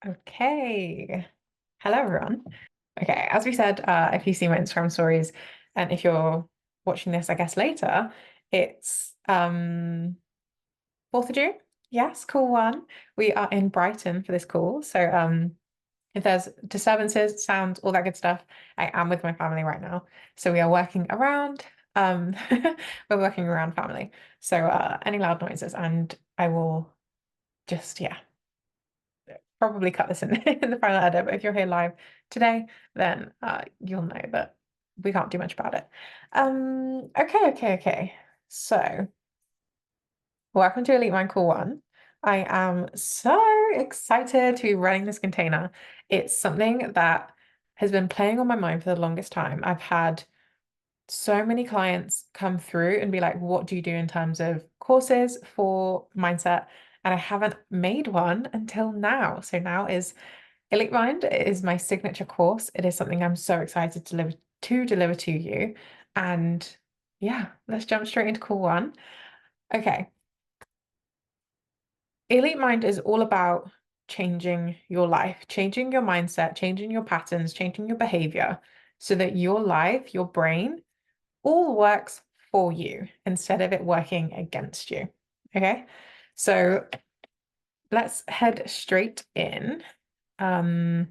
Okay. Hello, everyone. Okay, as we said, if you see my Instagram stories, and if you're watching this, I guess later, it's 4th of June. Yes, cool one. We are in Brighton for this call. So if there's disturbances, sounds, all that good stuff, I am with my family right now. So we are working around, we're working around family. So any loud noises, and I will just, yeah, probably cut this in, in the final edit, but if you're here live today, then you'll know that we can't do much about it. Okay. So, welcome to Elite Mind Call One. I am so excited to be running this container. It's something that has been playing on my mind for the longest time. I've had so many clients come through and be like, what do you do in terms of courses for mindset? And I haven't made one until now. So now is Elite Mind is my signature course. It is something I'm so excited to deliver to you. And yeah, let's jump straight into call one. Okay. Elite Mind is all about changing your life, changing your mindset, changing your patterns, changing your behavior so that your life, your brain, all works for you instead of it working against you. Okay. So let's head straight in. Um,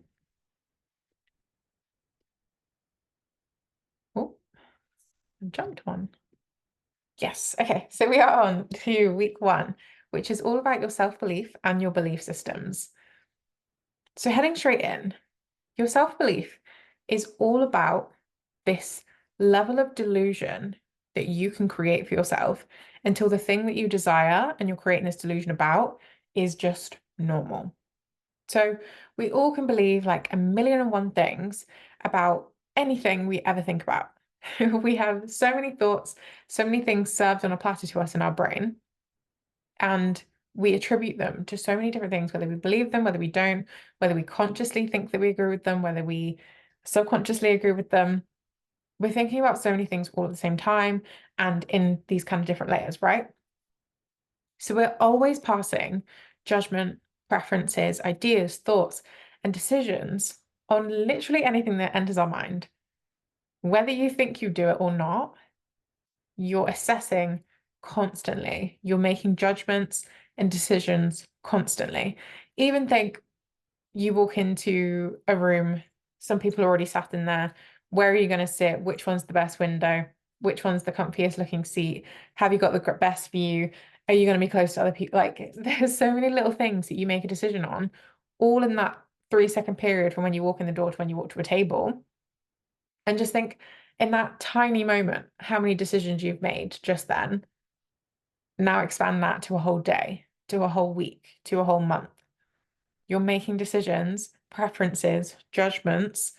oh, I jumped one. Yes. Okay. So we are on to week one, which is all about your self-belief and your belief systems. So heading straight in, your self-belief is all about this level of delusion that you can create for yourself until the thing that you desire and you're creating this delusion about is just normal. So we all can believe like a million and one things about anything we ever think about. We have so many thoughts, so many things served on a platter to us in our brain, and we attribute them to so many different things, whether we believe them, whether we don't, whether we consciously think that we agree with them, whether we subconsciously agree with them. We're thinking about so many things all at the same time and in these kind of different layers, right? So we're always passing judgment, preferences, ideas, thoughts, and decisions on literally anything that enters our mind. Whether you think you do it or not, you're assessing constantly. You're making judgments and decisions constantly. Even think you walk into a room, some people are already sat in there. Where are you going to sit? Which one's the best window? Which one's the comfiest looking seat? Have you got the best view? Are you going to be close to other people? Like, there's so many little things that you make a decision on, all in that 3 second period from when you walk in the door to when you walk to a table. And just think in that tiny moment, how many decisions you've made just then. Now expand that to a whole day, to a whole week, to a whole month. You're making decisions, preferences, judgments.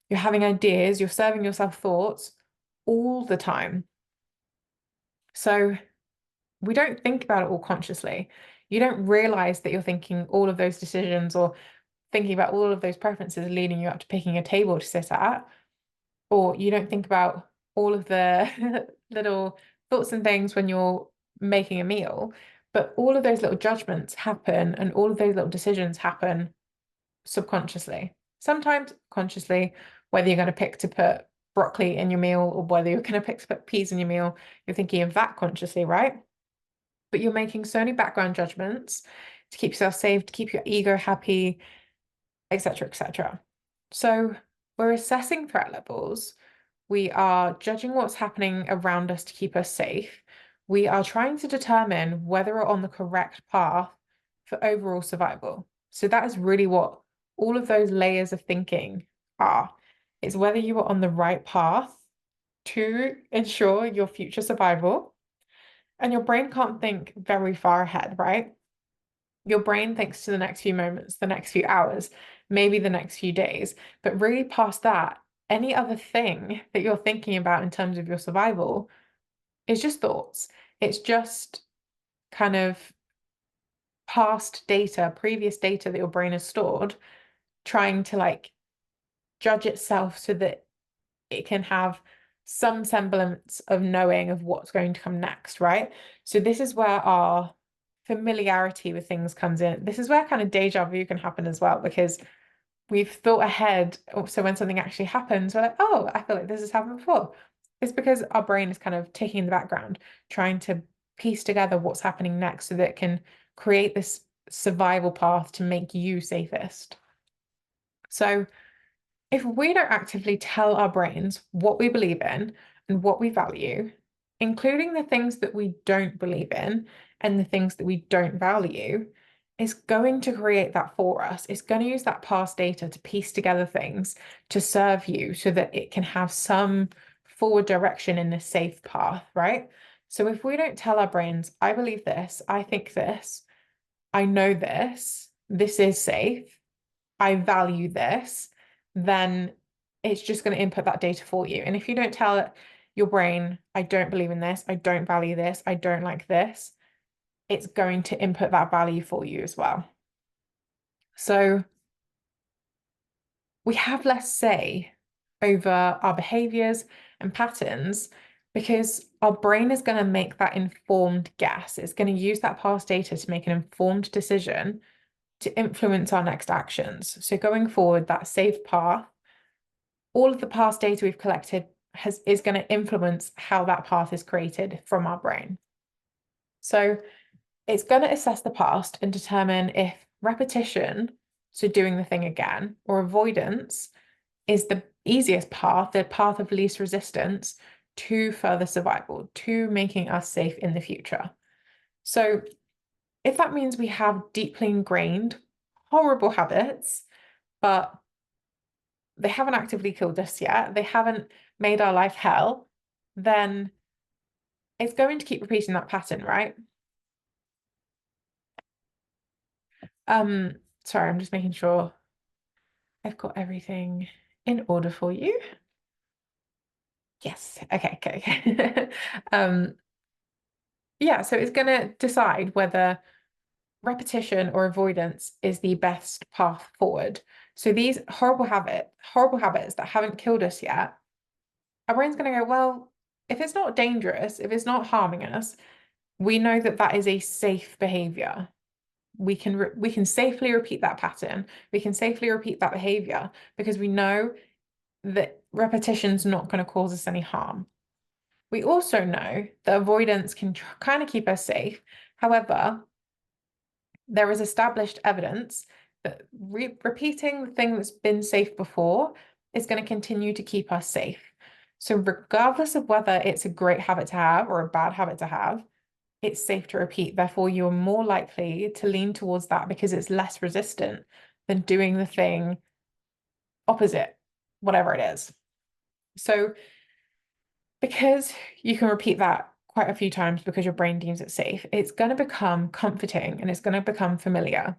You're having ideas. You're serving yourself thoughts all the time. So we don't think about it all consciously. You don't realize that you're thinking all of those decisions or thinking about all of those preferences leading you up to picking a table to sit at, or you don't think about all of the little thoughts and things when you're making a meal. But all of those little judgments happen and all of those little decisions happen subconsciously, sometimes consciously, whether you're going to pick to put broccoli in your meal or whether you're going to pick to put peas in your meal, you're thinking of that consciously, right? But you're making so many background judgments to keep yourself safe, to keep your ego happy, etc., etc. So we're assessing threat levels. We are judging what's happening around us to keep us safe. We are trying to determine whether we're on the correct path for overall survival. So that is really what all of those layers of thinking are. It's whether you are on the right path to ensure your future survival. And your brain can't think very far ahead, right? Your brain thinks to the next few moments, the next few hours, maybe the next few days, but really past that, any other thing that you're thinking about in terms of your survival is just thoughts. It's just kind of past data, previous data that your brain has stored, trying to like judge itself so that it can have some semblance of knowing of what's going to come next, right? So this is where our familiarity with things comes in. This is where kind of deja vu can happen as well, because we've thought ahead. So when something actually happens, we're like, oh, I feel like this has happened before. It's because our brain is kind of ticking in the background, trying to piece together what's happening next so that it can create this survival path to make you safest. So if we don't actively tell our brains what we believe in and what we value, including the things that we don't believe in and the things that we don't value, it's going to create that for us. It's going to use that past data to piece together things to serve you so that it can have some forward direction in a safe path, right? So if we don't tell our brains, I believe this, I think this, I know this is safe, I value this, then it's just going to input that data for you. And if you don't tell your brain, I don't believe in this, I don't value this, I don't like this, it's going to input that value for you as well. So we have less say over our behaviors and patterns because our brain is going to make that informed guess. It's going to use that past data to make an informed decision to influence our next actions. So going forward, that safe path, all of the past data we've collected is going to influence how that path is created from our brain. So it's going to assess the past and determine if repetition, so doing the thing again, or avoidance is the easiest path, the path of least resistance to further survival, to making us safe in the future. So if that means we have deeply ingrained horrible habits, but they haven't actively killed us yet, they haven't made our life hell, then it's going to keep repeating that pattern, right? Sorry, I'm just making sure I've got everything in order for you. Yes, okay. Yeah, so it's gonna decide whether repetition or avoidance is the best path forward. So these horrible habits that haven't killed us yet, our brain's going to go, well, if it's not dangerous, if it's not harming us, we know that that is a safe behavior. We can safely repeat that pattern. We can safely repeat that behavior because we know that repetition's not going to cause us any harm. We also know that avoidance can kind of keep us safe. However, there is established evidence that repeating the thing that's been safe before is going to continue to keep us safe. So regardless of whether it's a great habit to have or a bad habit to have, it's safe to repeat. Therefore, you're more likely to lean towards that because it's less resistant than doing the thing opposite, whatever it is. So because you can repeat that quite a few times because your brain deems it safe, it's going to become comforting and it's going to become familiar.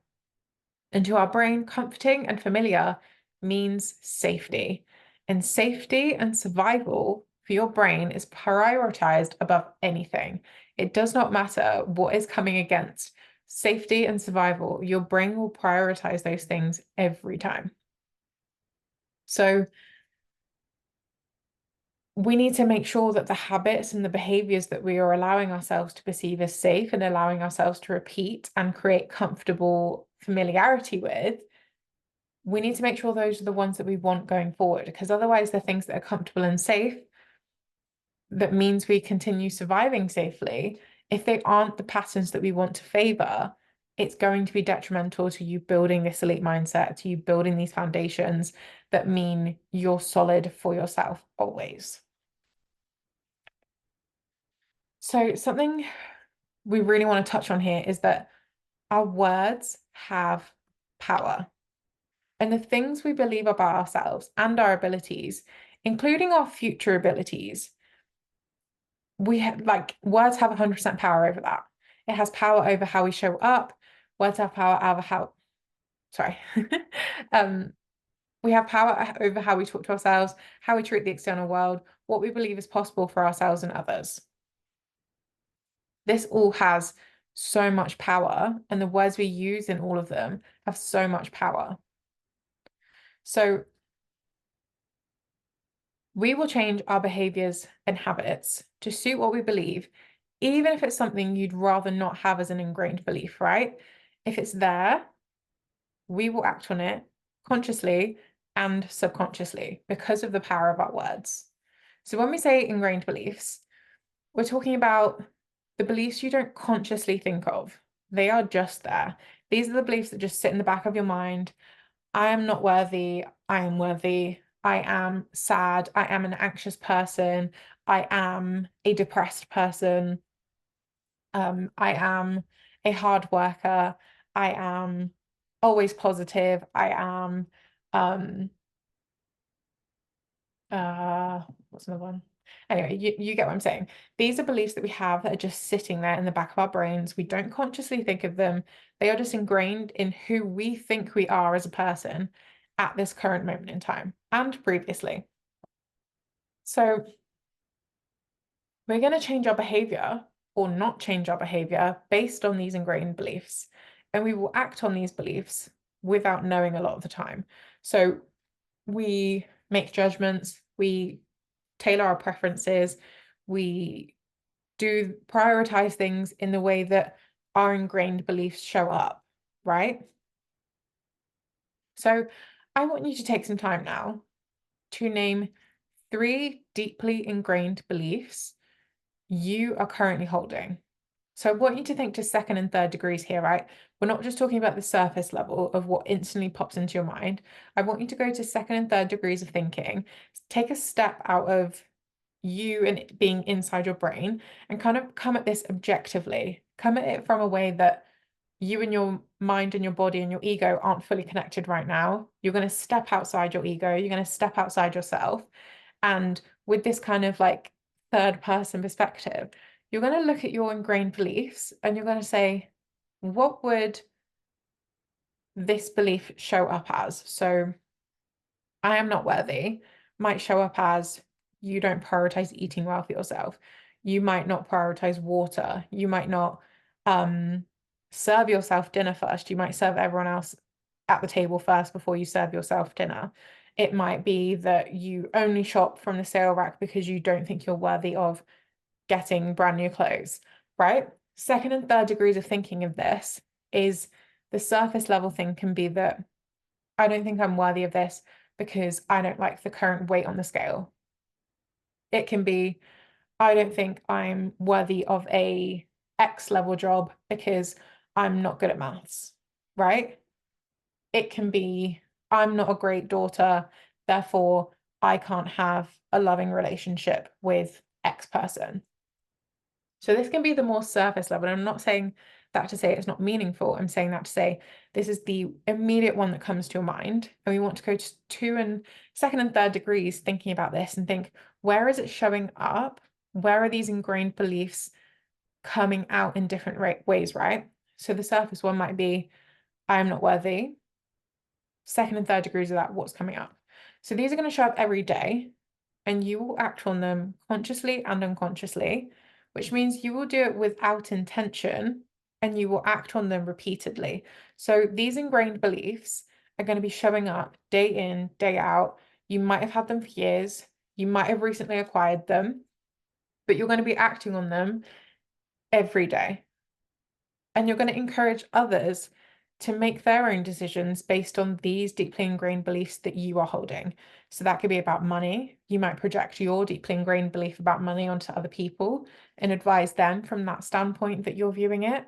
And to our brain, comforting and familiar means safety. And safety and survival for your brain is prioritized above anything. It does not matter what is coming against safety and survival, your brain will prioritize those things every time. So we need to make sure that the habits and the behaviors that we are allowing ourselves to perceive as safe and allowing ourselves to repeat and create comfortable familiarity with, we need to make sure those are the ones that we want going forward, because otherwise they're things that are comfortable and safe. That means we continue surviving safely. If they aren't the patterns that we want to favor, it's going to be detrimental to you building this elite mindset, to you building these foundations that mean you're solid for yourself always. So something we really want to touch on here is that our words have power. And the things we believe about ourselves and our abilities, including our future abilities, we have like words have 100% power over that. It has power over how we show up. Words have power over how, sorry. We have power over how we talk to ourselves, how we treat the external world, what we believe is possible for ourselves and others. This all has so much power, and the words we use in all of them have so much power. So we will change our behaviors and habits to suit what we believe even if it's something you'd rather not have as an ingrained belief, right? If it's there, we will act on it consciously and subconsciously because of the power of our words. So when we say ingrained beliefs, we're talking about the beliefs you don't consciously think of. They are just there. These are the beliefs that just sit in the back of your mind. I am not worthy. I am worthy. I am sad. I am an anxious person. I am a depressed person. I am a hard worker. I am always positive. I am what's another one? Anyway, you get what I'm saying. These are beliefs that we have that are just sitting there in the back of our brains. We don't consciously think of them. They are just ingrained in who we think we are as a person at this current moment in time and previously. So we're going to change our behavior or not change our behavior based on these ingrained beliefs. And we will act on these beliefs without knowing a lot of the time. So we make judgments, we tailor our preferences, we do prioritize things in the way that our ingrained beliefs show up, right? So I want you to take some time now to name 3 deeply ingrained beliefs you are currently holding. So I want you to think to second and third degrees here, right? We're not just talking about the surface level of what instantly pops into your mind. I want you to go to second and third degrees of thinking. Take a step out of you and it being inside your brain and kind of come at this objectively. Come at it from a way that you and your mind and your body and your ego aren't fully connected right now. You're going to step outside your ego. You're going to step outside yourself. And with this kind of like third person perspective, you're going to look at your ingrained beliefs and you're going to say, what would this belief show up as? So I am not worthy might show up as you don't prioritize eating well for yourself. You might not prioritize water. You might not serve yourself dinner first. You might serve everyone else at the table first before you serve yourself dinner. It might be that you only shop from the sale rack because you don't think you're worthy of getting brand new clothes, right? Second and third degrees of thinking of this is the surface level thing can be that I don't think I'm worthy of this because I don't like the current weight on the scale. It can be, I don't think I'm worthy of a X level job because I'm not good at maths, right? It can be, I'm not a great daughter, therefore I can't have a loving relationship with X person. So this can be the more surface level. I'm not saying that to say it's not meaningful. I'm saying that to say this is the immediate one that comes to your mind. And we want to go to 2 and second and third degrees thinking about this and think, where is it showing up? Where are these ingrained beliefs coming out in different ways, right? So the surface one might be, I am not worthy. Second and third degrees of that, what's coming up? So these are going to show up every day and you will act on them consciously and unconsciously, which means you will do it without intention and you will act on them repeatedly. So these ingrained beliefs are going to be showing up day in, day out. You might have had them for years. You might have recently acquired them, but you're going to be acting on them every day. And you're going to encourage others to make their own decisions based on these deeply ingrained beliefs that you are holding. So that could be about money. You might project your deeply ingrained belief about money onto other people and advise them from that standpoint that you're viewing it.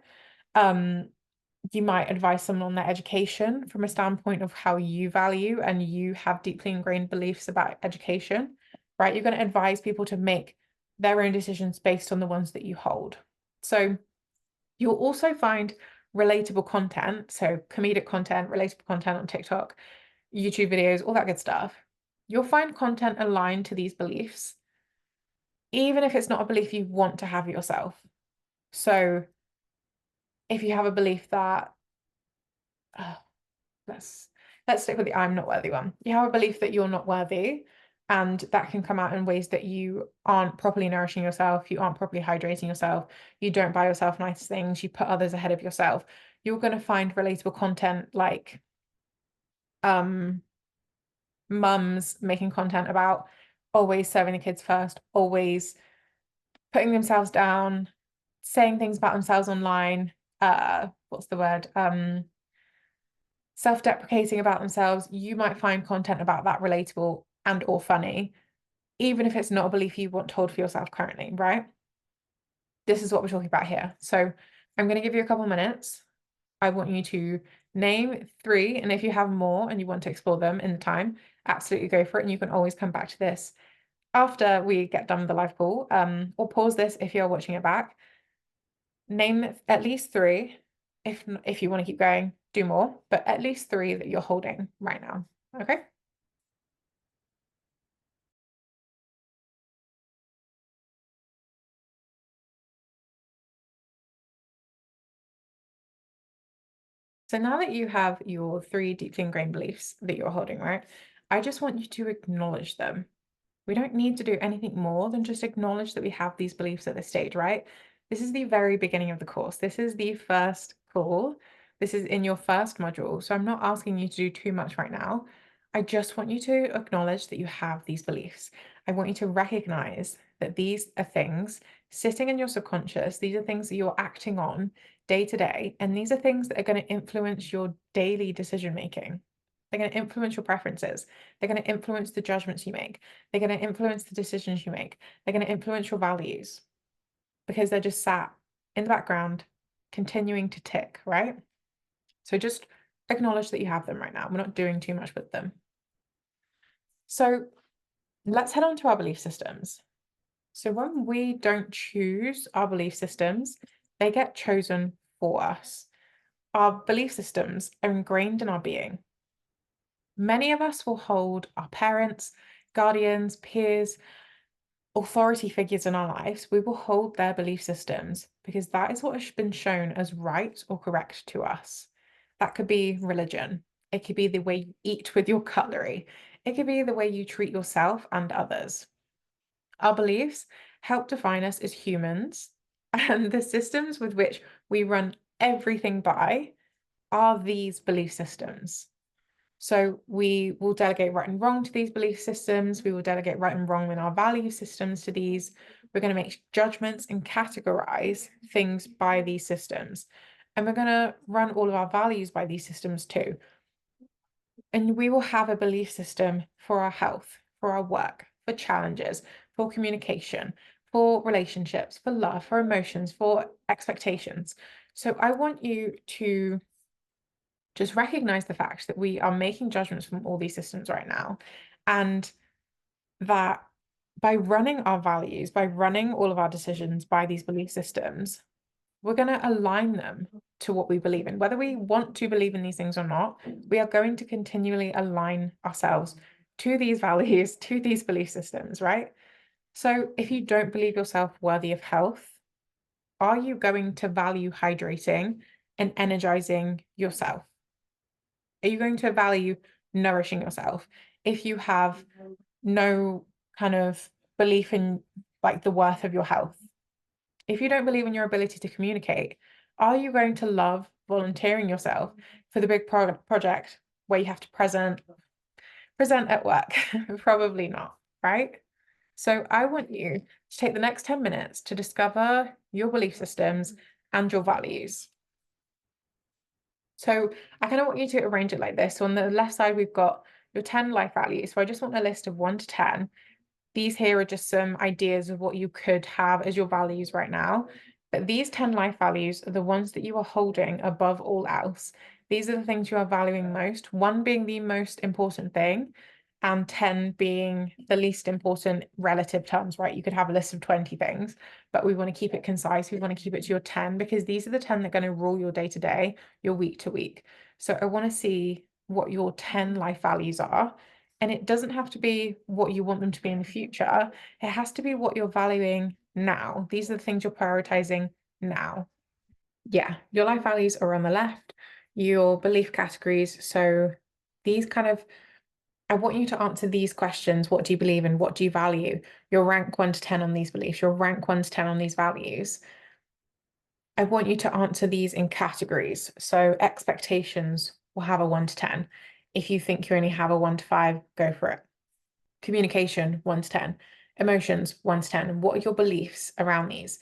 You might advise someone on their education from a standpoint of how you value and you have deeply ingrained beliefs about education, right? You're going to advise people to make their own decisions based on the ones that you hold. So you'll also find relatable content, so comedic content, relatable content on TikTok, YouTube videos, all that good stuff. You'll find content aligned to these beliefs, even if it's not a belief you want to have yourself. So if you have a belief that, let's stick with the I'm not worthy one. You have a belief that you're not worthy, and that can come out in ways that you aren't properly nourishing yourself, you aren't properly hydrating yourself, you don't buy yourself nice things, you put others ahead of yourself. You're going to find relatable content like mums making content about always serving the kids first, always putting themselves down, saying things about themselves online, what's the word? Self-deprecating about themselves, you might find content about that relatable and or funny, even if it's not a belief you want told for yourself currently, right? This is what we're talking about here. So I'm going to give you a couple minutes. I want you to name 3, and if you have more and you want to explore them in the time, absolutely go for it. And you can always come back to this after we get done with the live call, or pause this if you're watching it back. Name at least 3. If you want to keep going, do more, but at least 3 that you're holding right now. Okay. So now that you have your 3 deeply ingrained beliefs that you're holding, right? I just want you to acknowledge them. We don't need to do anything more than just acknowledge that we have these beliefs at this stage, right? This is the very beginning of the course. This is the first call. This is in your first module. So I'm not asking you to do too much right now. I just want you to acknowledge that you have these beliefs. I want you to recognize that these are things sitting in your subconscious. These are things that you're acting on day to day. And these are things that are going to influence your daily decision making. They're going to influence your preferences. They're going to influence the judgments you make. They're going to influence the decisions you make. They're going to influence your values because they're just sat in the background, continuing to tick, right? So just acknowledge that you have them right now. We're not doing too much with them. So let's head on to our belief systems. So when we don't choose our belief systems, they get chosen for us. Our belief systems are ingrained in our being. Many of us will hold our parents, guardians, peers, authority figures in our lives, we will hold their belief systems because that is what has been shown as right or correct to us. That could be religion. It could be the way you eat with your cutlery. It could be the way you treat yourself and others. Our beliefs help define us as humans, and the systems with which we run everything by are these belief systems. So we will delegate right and wrong to these belief systems. We will delegate right and wrong in our value systems to these. We're going to make judgments and categorize things by these systems. And we're going to run all of our values by these systems too. And we will have a belief system for our health, for our work, for challenges, for communication, for relationships, for love, for emotions, for expectations. So I want you to just recognize the fact that we are making judgments from all these systems right now. And that by running our values, by running all of our decisions by these belief systems, we're going to align them to what we believe in. Whether we want to believe in these things or not, we are going to continually align ourselves to these values, to these belief systems, right? So if you don't believe yourself worthy of health, are you going to value hydrating and energizing yourself? Are you going to value nourishing yourself if you have no kind of belief in like the worth of your health? If you don't believe in your ability to communicate, are you going to love volunteering yourself for the big project where you have to present at work? Probably not, right? So I want you to take the next 10 minutes to discover your belief systems and your values. So I kind of want you to arrange it like this. So on the left side, we've got your 10 life values. So I just want a list of 1 to 10. These here are just some ideas of what you could have as your values right now. But these 10 life values are the ones that you are holding above all else. These are the things you are valuing most, 1 being the most important thing, and 10 being the least important relative terms, right? You could have a list of 20 things, but we want to keep it concise. We want to keep it to your 10 because these are the 10 that are going to rule your day to day, your week to week. So I want to see what your 10 life values are. And it doesn't have to be what you want them to be in the future. It has to be what you're valuing now. These are the things you're prioritizing now. Yeah, your life values are on the left, your belief categories. So these kind of, I want you to answer these questions. What do you believe in? What do you value? Your rank 1 to 10 on these beliefs, your rank 1 to 10 on these values. I want you to answer these in categories. So expectations will have a 1 to 10. If you think you only have a 1 to 5, go for it. Communication, 1 to 10. emotions, 1 to 10. What are your beliefs around these?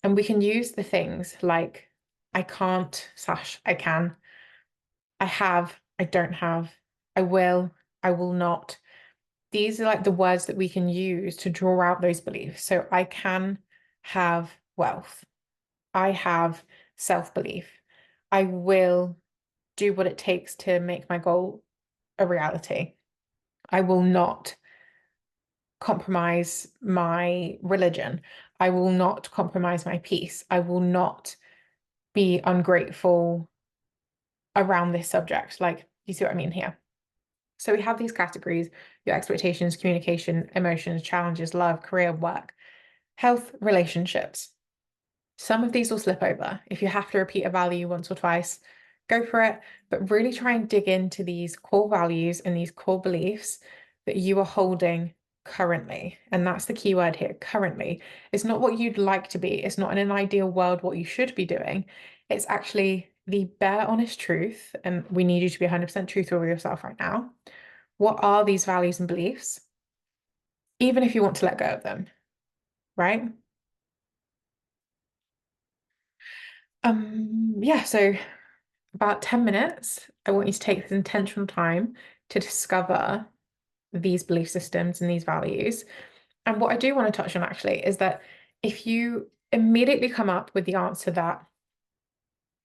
And we can use the things like I can't / I can, I have, I don't have, I will not. These are like the words that we can use to draw out those beliefs. So I can have wealth. I have self-belief. I will do what it takes to make my goal a reality. I will not compromise my religion. I will not compromise my peace. I will not be ungrateful around this subject. Like, you see what I mean here? So we have these categories: your expectations, communication, emotions, challenges, love, career, work, health, relationships. Some of these will slip over. If you have to repeat a value once or twice, go for it, but really try and dig into these core values and these core beliefs that you are holding currently. And that's the key word here, currently. It's not what you'd like to be. It's not in an ideal world what you should be doing. It's actually the bare honest truth. And we need you to be 100% truthful with yourself right now. What are these values and beliefs? Even if you want to let go of them, right? Yeah, so about 10 minutes, I want you to take this intentional time to discover these belief systems and these values. And what I do want to touch on actually is that if you immediately come up with the answer that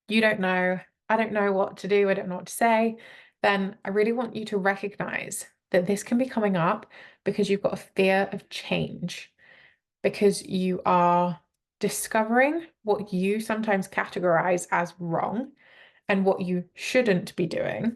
you don't know, I don't know what to do, I don't know what to say, then I really want you to recognize that this can be coming up because you've got a fear of change, because you are discovering what you sometimes categorize as wrong and what you shouldn't be doing.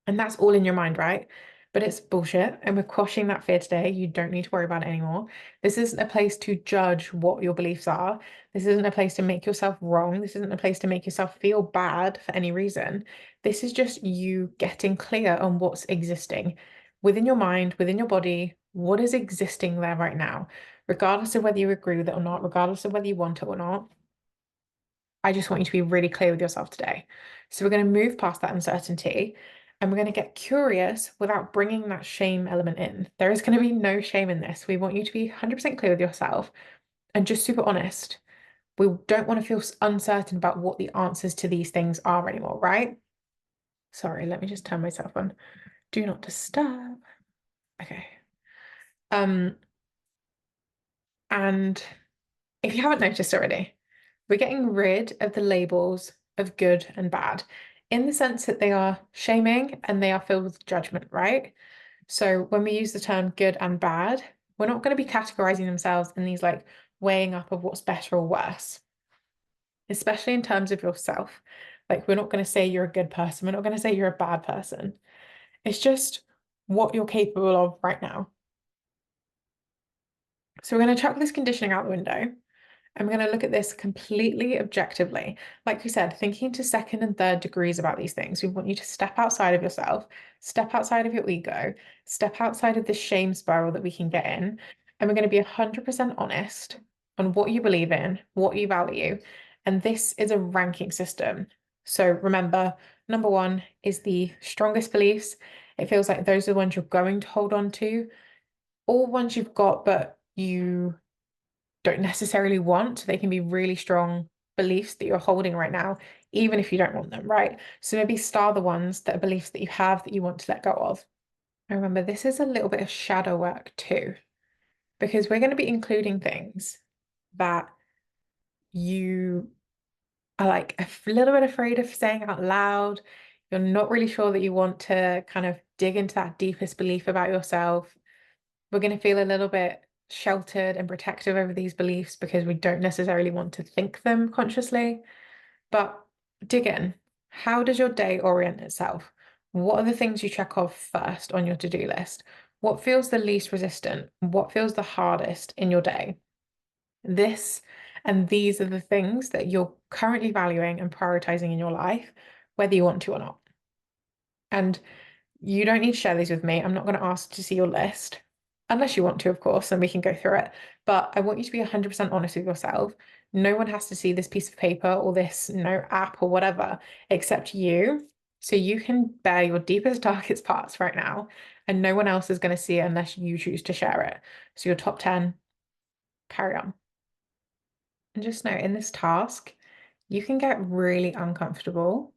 And that's all in your mind, right? But it's bullshit. And we're quashing that fear today. You don't need to worry about it anymore. This isn't a place to judge what your beliefs are. This isn't a place to make yourself wrong. This isn't a place to make yourself feel bad for any reason. This is just you getting clear on what's existing within your mind, within your body, what is existing there right now, regardless of whether you agree with it or not, regardless of whether you want it or not. I just want you to be really clear with yourself today. So we're going to move past that uncertainty and we're going to get curious without bringing that shame element in. There is going to be no shame in this. We want you to be 100% clear with yourself and just super honest. We don't want to feel uncertain about what the answers to these things are anymore, right? Sorry, let me just turn myself on. Do not disturb. Okay. And if you haven't noticed already, we're getting rid of the labels of good and bad in the sense that they are shaming and they are filled with judgment, right? So when we use the term good and bad, we're not going to be categorizing themselves in these like weighing up of what's better or worse, especially in terms of yourself. Like, we're not going to say you're a good person. We're not going to say you're a bad person. It's just what you're capable of right now. So we're going to chuck this conditioning out the window. And we're going to look at this completely objectively. Like we said, thinking to second and third degrees about these things. We want you to step outside of yourself, step outside of your ego, step outside of this shame spiral that we can get in. And we're going to be 100% honest on what you believe in, what you value. And this is a ranking system. So remember, number 1 is the strongest beliefs. It feels like those are the ones you're going to hold on to, all ones you've got, but you don't necessarily want. They can be really strong beliefs that you're holding right now, even if you don't want them, right? So maybe star the ones that are beliefs that you have that you want to let go of. And remember, this is a little bit of shadow work too, because we're going to be including things that you are like a little bit afraid of saying out loud. You're not really sure that you want to kind of dig into that deepest belief about yourself. We're going to feel a little bit sheltered and protective over these beliefs because we don't necessarily want to think them consciously. But dig in. How does your day orient itself? What are the things you check off first on your to-do list? What feels the least resistant? What feels the hardest in your day? This and these are the things that you're currently valuing and prioritizing in your life, whether you want to or not. And you don't need to share these with me. I'm not going to ask to see your list. Unless you want to, of course, and we can go through it. But I want you to be 100% honest with yourself. No one has to see this piece of paper or this app or whatever except you. So you can bear your deepest, darkest parts right now, and no one else is going to see it unless you choose to share it. So your top 10, carry on. And just know in this task, you can get really uncomfortable.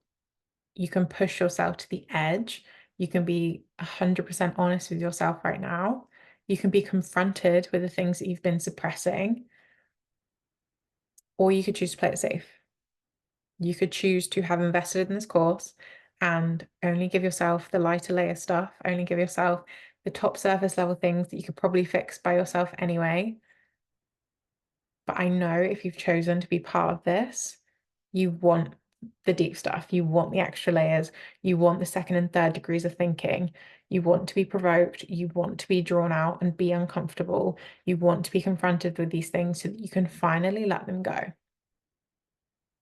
You can push yourself to the edge. You can be 100% honest with yourself right now. You can be confronted with the things that you've been suppressing, or you could choose to play it safe. You could choose to have invested in this course and only give yourself the lighter layer stuff, only give yourself the top surface level things that you could probably fix by yourself anyway. But I know if you've chosen to be part of this, you want the deep stuff, you want the extra layers, you want the second and third degrees of thinking, you want to be provoked, you want to be drawn out and be uncomfortable, you want to be confronted with these things so that you can finally let them go.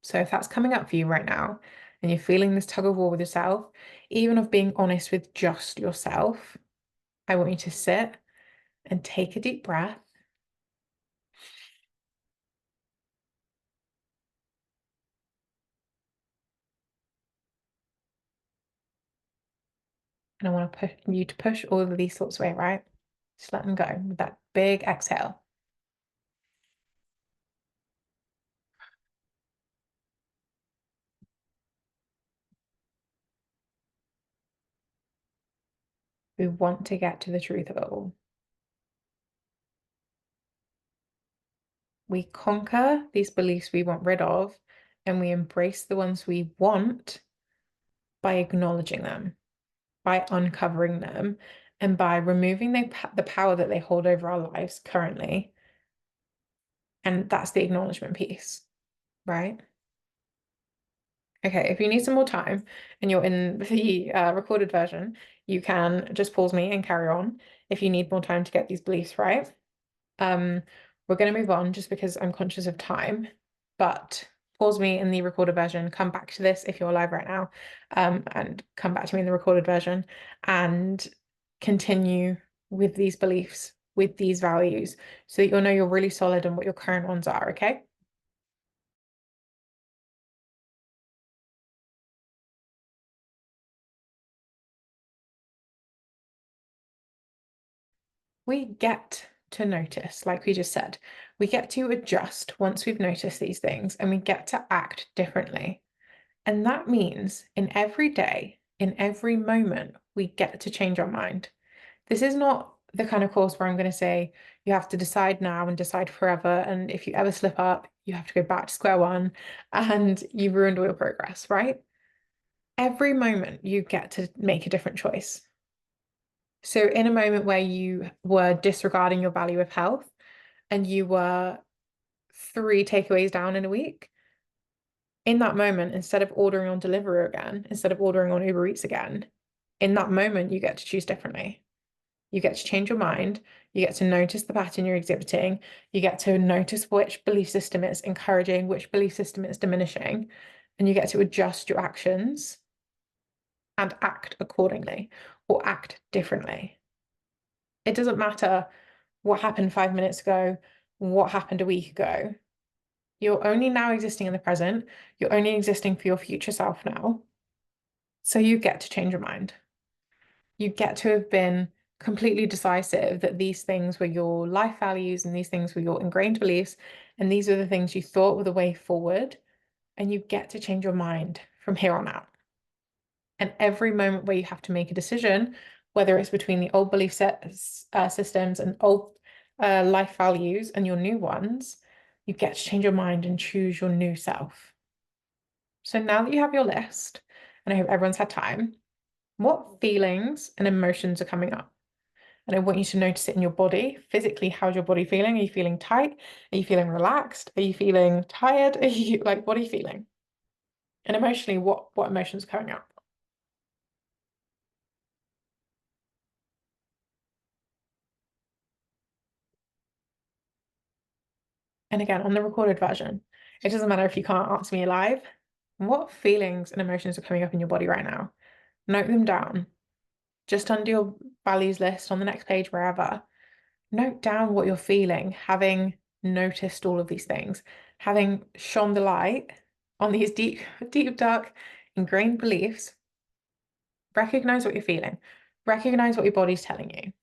So if that's coming up for you right now and you're feeling this tug of war with yourself, even of being honest with just yourself, I want you to sit and take a deep breath. And I want to push you to push all of these thoughts away, right? Just let them go with that big exhale. We want to get to the truth of it all. We conquer these beliefs we want rid of, and we embrace the ones we want by acknowledging them, by uncovering them, and by removing the power that they hold over our lives currently. And that's the acknowledgement piece, right? Okay, if you need some more time and you're in the recorded version, you can just pause me and carry on if you need more time to get these beliefs right. We're going to move on just because I'm conscious of time, but pause me in the recorded version, come back to this if you're live right now, and come back to me in the recorded version and continue with these beliefs, with these values, so that you'll know you're really solid on what your current ones are, okay? We get to notice, like we just said, we get to adjust once we've noticed these things and we get to act differently. And that means in every day, in every moment, we get to change our mind. This is not the kind of course where I'm going to say you have to decide now and decide forever. And if you ever slip up, you have to go back to square one and you've ruined all your progress, right? Every moment you get to make a different choice. So, in a moment where you were disregarding your value of health and you were 3 takeaways down in a week, in that moment, instead of ordering on Deliveroo again, instead of ordering on Uber Eats again, in that moment, you get to choose differently. You get to change your mind. You get to notice the pattern you're exhibiting. You get to notice which belief system is encouraging, which belief system is diminishing, and you get to adjust your actions and act accordingly or act differently. It doesn't matter what happened 5 minutes ago, what happened a week ago. You're only now existing in the present. You're only existing for your future self now. So you get to change your mind. You get to have been completely decisive that these things were your life values and these things were your ingrained beliefs. And these are the things you thought were the way forward. And you get to change your mind from here on out. And every moment where you have to make a decision, whether it's between the old belief systems and old life values and your new ones, you get to change your mind and choose your new self. So now that you have your list, and I hope everyone's had time, what feelings and emotions are coming up? And I want you to notice it in your body. Physically, how's your body feeling? Are you feeling tight? Are you feeling relaxed? Are you feeling tired? Are you like, what are you feeling? And emotionally, what emotions are coming up? And again, on the recorded version, it doesn't matter if you can't answer me live. What feelings and emotions are coming up in your body right now? Note them down. Just under your values list on the next page, wherever. Note down what you're feeling, having noticed all of these things, having shone the light on these deep, deep, dark, ingrained beliefs. Recognize what you're feeling. Recognize what your body's telling you.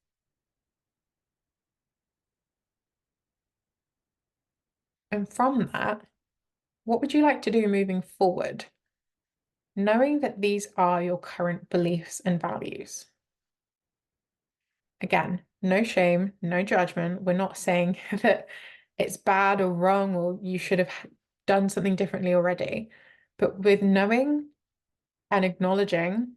And from that, what would you like to do moving forward? Knowing that these are your current beliefs and values. Again, no shame, no judgment. We're not saying that it's bad or wrong or you should have done something differently already. But with knowing and acknowledging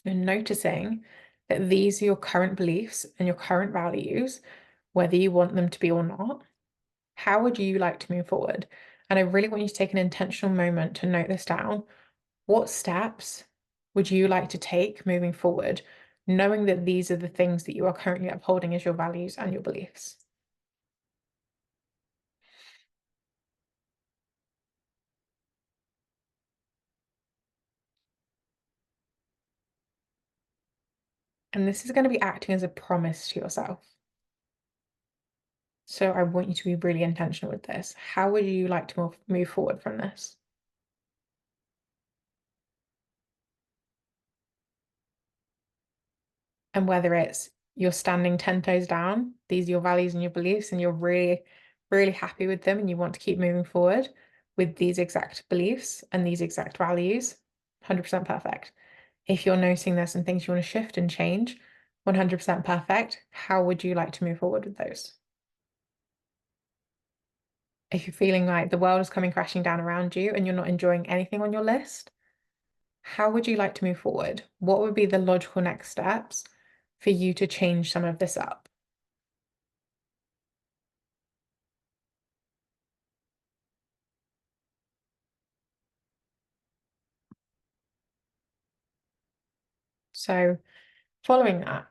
and noticing that these are your current beliefs and your current values, whether you want them to be or not, how would you like to move forward? And I really want you to take an intentional moment to note this down. What steps would you like to take moving forward, knowing that these are the things that you are currently upholding as your values and your beliefs? And this is going to be acting as a promise to yourself. So I want you to be really intentional with this. How would you like to move forward from this? And whether it's you're standing 10 toes down, these are your values and your beliefs, and you're really, really happy with them and you want to keep moving forward with these exact beliefs and these exact values, 100% perfect. If you're noticing there's some things you want to shift and change, 100% perfect. How would you like to move forward with those? If you're feeling like the world is coming crashing down around you and you're not enjoying anything on your list, how would you like to move forward? What would be the logical next steps for you to change some of this up? So, following that,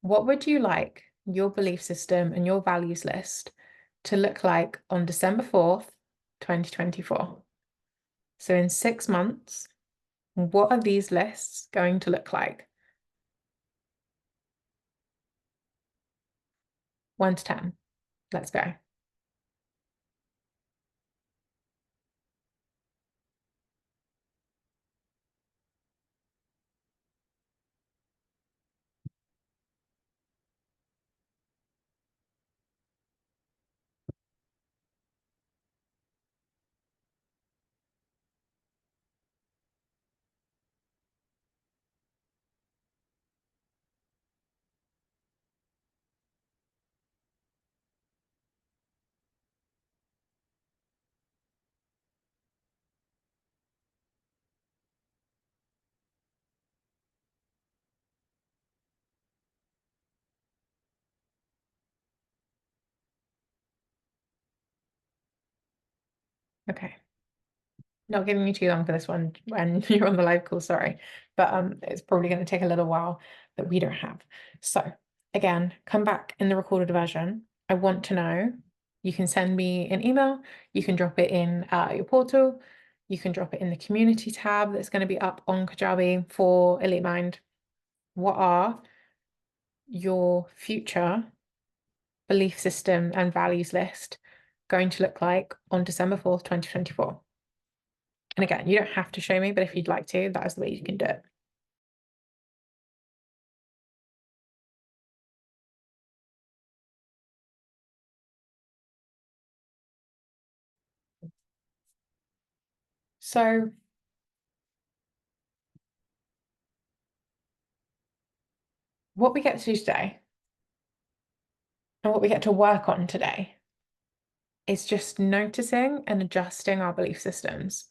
what would you like your belief system and your values list to look like on December 4th, 2024? So, in 6 months, what are these lists going to look like? 1 to 10. Let's go. Okay. Not giving you too long for this one when you're on the live call, sorry. But it's probably going to take a little while that we don't have. So again, come back in the recorded version. I want to know. You can send me an email. You can drop it in your portal. You can drop it in the community tab that's going to be up on Kajabi for Elite Mind. What are your future belief system and values list going to look like on December 4th, 2024? And again, you don't have to show me, but if you'd like to, that is the way you can do it. So what we get to do today and what we get to work on today is just noticing and adjusting our belief systems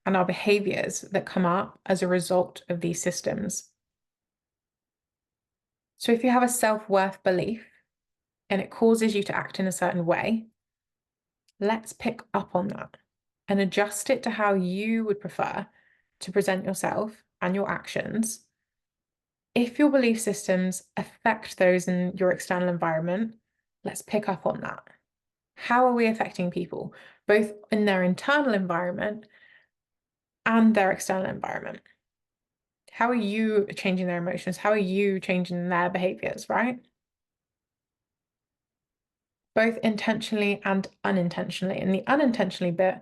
and our behaviors that come up as a result of these systems. So if you have a self-worth belief and it causes you to act in a certain way, let's pick up on that and adjust it to how you would prefer to present yourself and your actions. If your belief systems affect those in your external environment, let's pick up on that. How are we affecting people, both in their internal environment and their external environment? How are you changing their emotions? How are you changing their behaviors, right? Both intentionally and unintentionally. And the unintentionally bit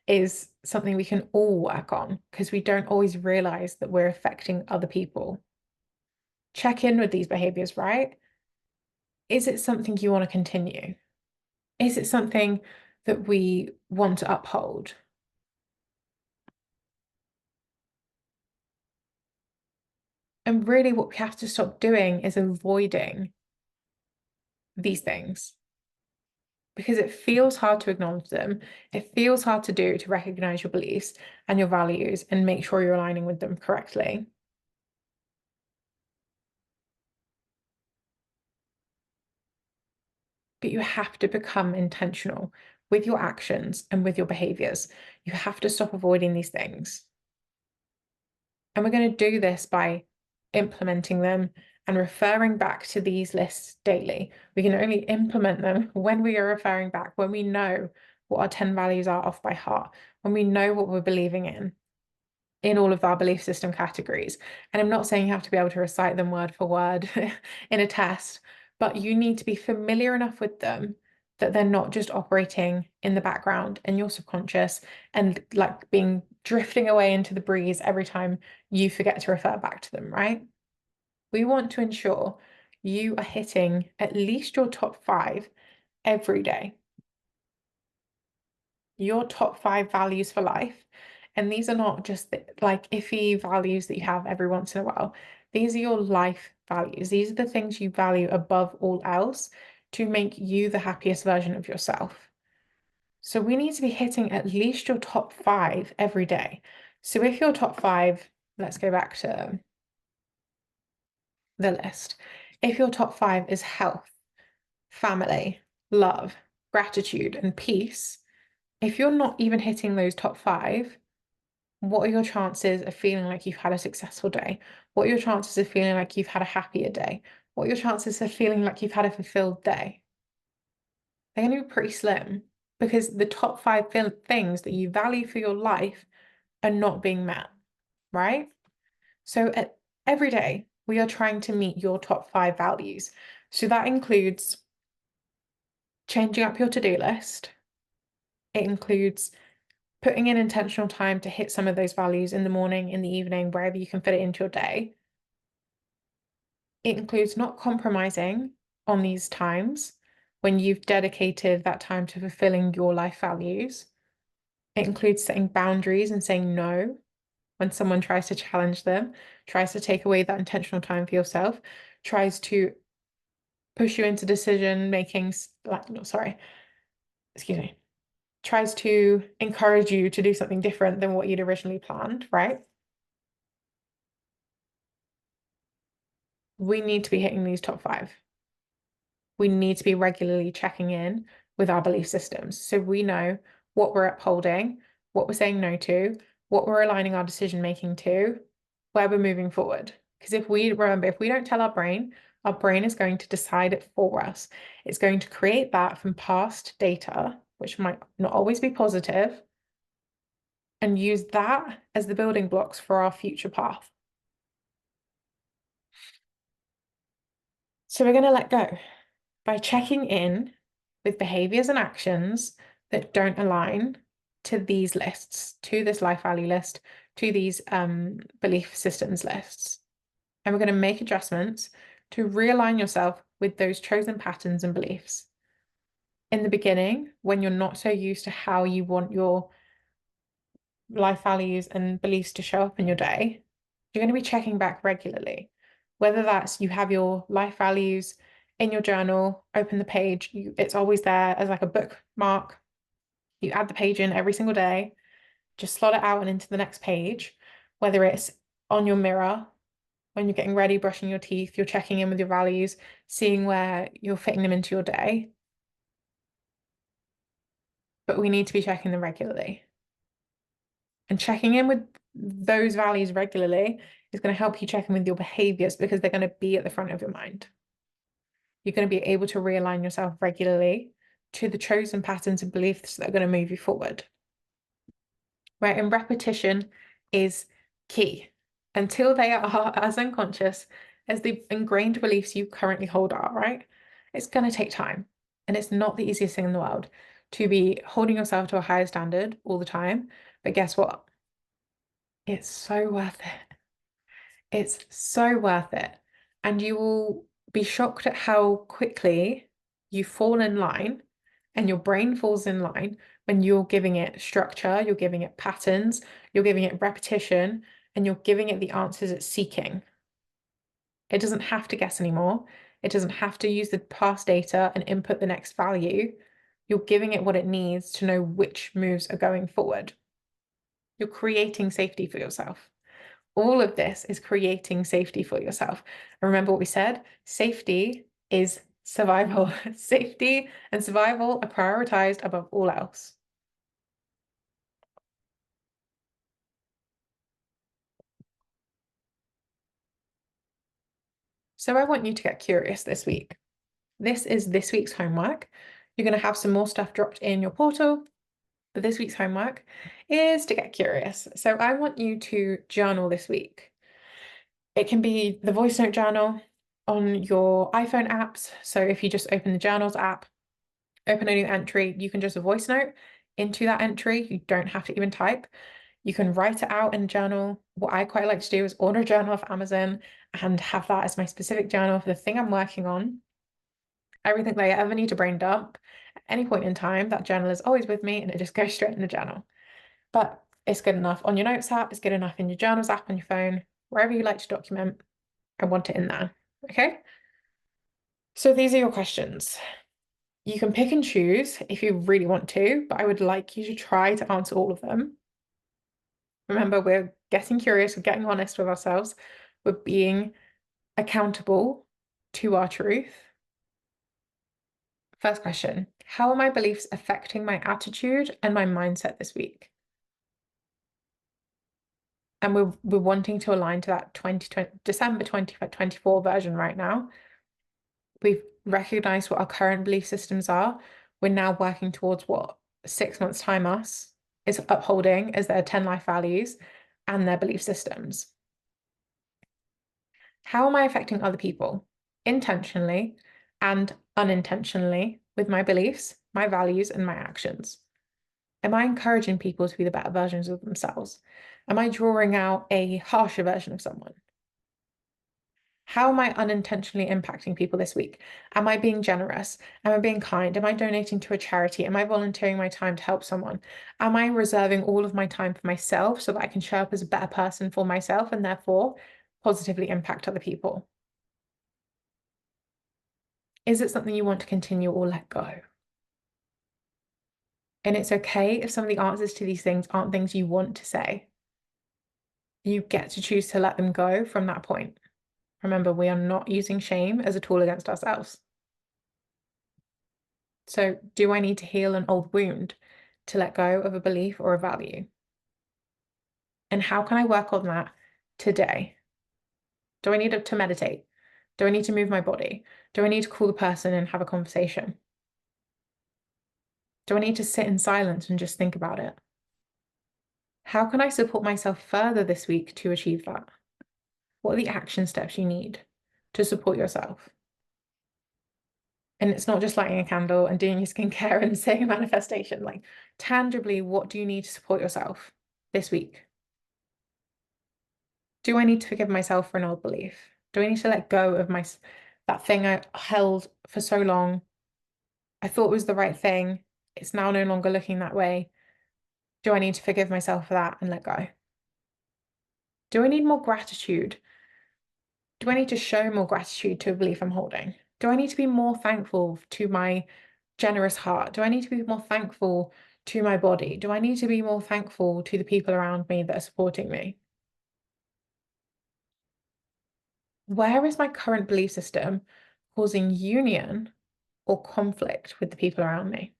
is something we can all work on because we don't always realize that we're affecting other people. Check in with these behaviors, right? Is it something you want to continue? Is it something that we want to uphold? And really, what we have to stop doing is avoiding these things because it feels hard to acknowledge them. It feels hard to recognize your beliefs and your values and make sure you're aligning with them correctly. But you have to become intentional with your actions and with your behaviors. You have to stop avoiding these things. And we're going to do this by implementing them and referring back to these lists daily. We can only implement them when we are referring back, when we know what our 10 values are off by heart, when we know what we're believing in all of our belief system categories. And I'm not saying you have to be able to recite them word for word in a test, but you need to be familiar enough with them that they're not just operating in the background in your subconscious and like being drifting away into the breeze every time you forget to refer back to them, right? We want to ensure you are hitting at least your top 5 every day. Your top 5 values for life. And these are not just like iffy values that you have every once in a while. These are your life values. These are the things you value above all else to make you the happiest version of yourself. So we need to be hitting at least your top 5 every day. So if your top 5, let's go back to the list. If your top 5 is health, family, love, gratitude, and peace, if you're not even hitting those top 5, what are your chances of feeling like you've had a successful day? What are your chances of feeling like you've had a happier day? What are your chances of feeling like you've had a fulfilled day? They're going to be pretty slim because the top 5 things that you value for your life are not being met, right? So every day, we are trying to meet your top 5 values. So that includes changing up your to-do list. It includes putting in intentional time to hit some of those values in the morning, in the evening, wherever you can fit it into your day. It includes not compromising on these times when you've dedicated that time to fulfilling your life values. It includes setting boundaries and saying no when someone tries to challenge them, tries to take away that intentional time for yourself, tries to push you into decision making, like, no, sorry, excuse me, tries to encourage you to do something different than what you'd originally planned, right? We need to be hitting these top 5. We need to be regularly checking in with our belief systems so we know what we're upholding, what we're saying no to, what we're aligning our decision making to, where we're moving forward. Because if we don't tell our brain is going to decide it for us. It's going to create that from past data, which might not always be positive, and use that as the building blocks for our future path. So we're going to let go by checking in with behaviors and actions that don't align to these lists, to this life value list, to these belief systems lists. And we're going to make adjustments to realign yourself with those chosen patterns and beliefs. In the beginning, when you're not so used to how you want your life values and beliefs to show up in your day, you're going to be checking back regularly. Whether that's you have your life values in your journal, open the page, it's always there as like a bookmark. You add the page in every single day, just slot it out and into the next page, whether it's on your mirror, when you're getting ready, brushing your teeth, you're checking in with your values, seeing where you're fitting them into your day. But we need to be checking them regularly. And checking in with those values regularly is going to help you check in with your behaviors because they're going to be at the front of your mind. You're going to be able to realign yourself regularly to the chosen patterns and beliefs that are going to move you forward. Right? And repetition is key until they are as unconscious as the ingrained beliefs you currently hold are, right? It's going to take time and it's not the easiest thing in the world. to be holding yourself to a higher standard all the time. But guess what? It's so worth it. It's so worth it. And you will be shocked at how quickly you fall in line and your brain falls in line when you're giving it structure, you're giving it patterns, you're giving it repetition, and you're giving it the answers it's seeking. It doesn't have to guess anymore. It doesn't have to use the past data and input the next value. You're giving it what it needs to know which moves are going forward. You're creating safety for yourself. All of this is creating safety for yourself. And remember what we said? Safety is survival. Safety and survival are prioritized above all else. So I want you to get curious this week. This is this week's homework. You're going to have some more stuff dropped in your portal, but this week's homework is to get curious. So I want you to journal this week. It can be the voice note journal on your iPhone apps. So if you just open the journals app, open a new entry, you can just voice note into that entry. You don't have to even type. You can write it out in a journal. What I quite like to do is order a journal off Amazon and have that as my specific journal for the thing I'm working on. Everything that I ever need to brain dump at any point in time, that journal is always with me and it just goes straight in the journal. But it's good enough on your notes app, it's good enough in your journals app on your phone, wherever you like to document, I want it in there. Okay? So these are your questions. You can pick and choose if you really want to, but I would like you to try to answer all of them. Remember, we're getting curious, we're getting honest with ourselves, we're being accountable to our truth. First question, how are my beliefs affecting my attitude and my mindset this week? And we're wanting to align to that December 2024 version right now. We've recognized what our current belief systems are. We're now working towards what 6 months' time us is upholding as their 10 life values and their belief systems. How am I affecting other people intentionally and unintentionally with my beliefs, my values, and my actions? Am I encouraging people to be the better versions of themselves? Am I drawing out a harsher version of someone? How am I unintentionally impacting people this week? Am I being generous? Am I being kind? Am I donating to a charity? Am I volunteering my time to help someone? Am I reserving all of my time for myself so that I can show up as a better person for myself and therefore positively impact other people? Is it something you want to continue or let go? And it's okay if some of the answers to these things aren't things you want to say. You get to choose to let them go from that point. Remember, we are not using shame as a tool against ourselves. So, do I need to heal an old wound to let go of a belief or a value? And how can I work on that today? Do I need to meditate? Do I need to move my body? Do I need to call the person and have a conversation? Do I need to sit in silence and just think about it? How can I support myself further this week to achieve that? What are the action steps you need to support yourself? And it's not just lighting a candle and doing your skincare and saying a manifestation. Like, tangibly, what do you need to support yourself this week? Do I need to forgive myself for an old belief? Do I need to let go of that thing I held for so long? I thought was the right thing. It's now no longer looking that way. Do I need to forgive myself for that and let go? Do I need more gratitude? Do I need to show more gratitude to a belief I'm holding? Do I need to be more thankful to my generous heart? Do I need to be more thankful to my body? Do I need to be more thankful to the people around me that are supporting me? Where is my current belief system causing union or conflict with the people around me?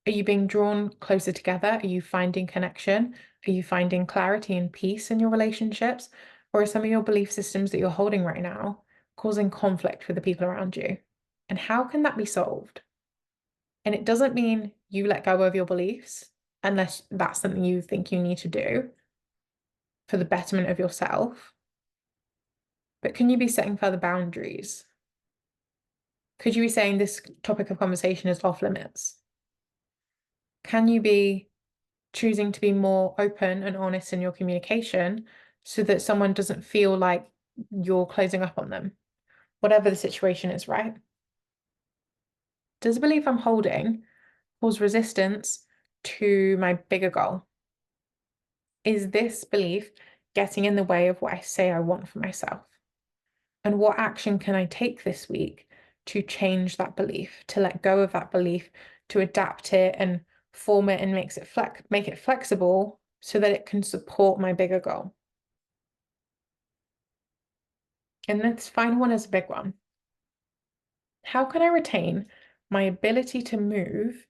Are you being drawn closer together? Are you finding connection? Are you finding clarity and peace in your relationships? Or are some of your belief systems that you're holding right now causing conflict with the people around you? And how can that be solved? And it doesn't mean you let go of your beliefs unless that's something you think you need to do for the betterment of yourself. But can you be setting further boundaries Could you be saying this topic of conversation is off limits? Can you be choosing to be more open and honest in your communication so that someone doesn't feel like you're closing up on them, whatever the situation is, right? Does the belief I'm holding cause resistance to my bigger goal? Is this belief getting in the way of what I say I want for myself? And what action can I take this week to change that belief, to let go of that belief, to adapt it and form it and make it flexible so that it can support my bigger goal? And this final one is a big one. How can I retain my ability to move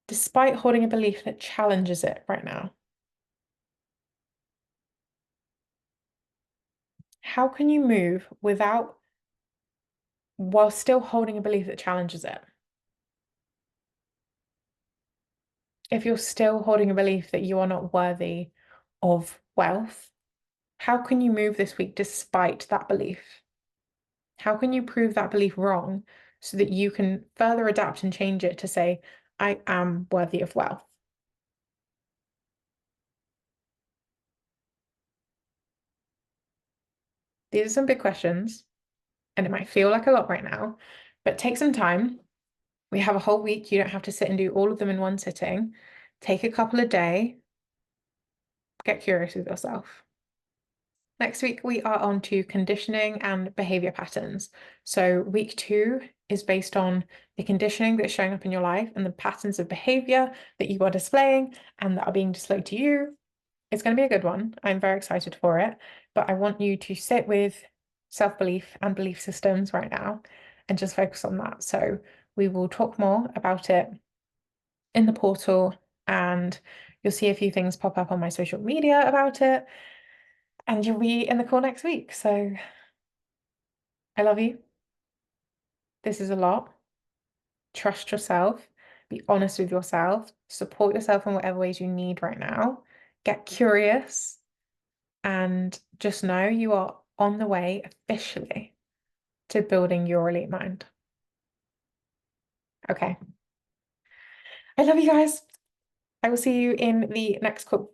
despite holding a belief that challenges it right now? How can you move while still holding a belief that challenges it? If you're still holding a belief that you are not worthy of wealth, how can you move this week despite that belief? How can you prove that belief wrong so that you can further adapt and change it to say, I am worthy of wealth? These are some big questions, and it might feel like a lot right now, but take some time. We have a whole week. You don't have to sit and do all of them in one sitting. Take a couple a day. Get curious with yourself. Next week, we are on to conditioning and behavior patterns. So, week 2 is based on the conditioning that's showing up in your life and the patterns of behavior that you are displaying and that are being displayed to you. It's going to be a good one. I'm very excited for it, but I want you to sit with self-belief and belief systems right now and just focus on that. So, we will talk more about it in the portal, and you'll see a few things pop up on my social media about it, and you'll be in the call next week. So I love you. This is a lot. Trust yourself. Be honest with yourself. Support yourself in whatever ways you need right now. Get curious and just know you are on the way officially to building your elite mind. Okay. I love you guys. I will see you in the next call.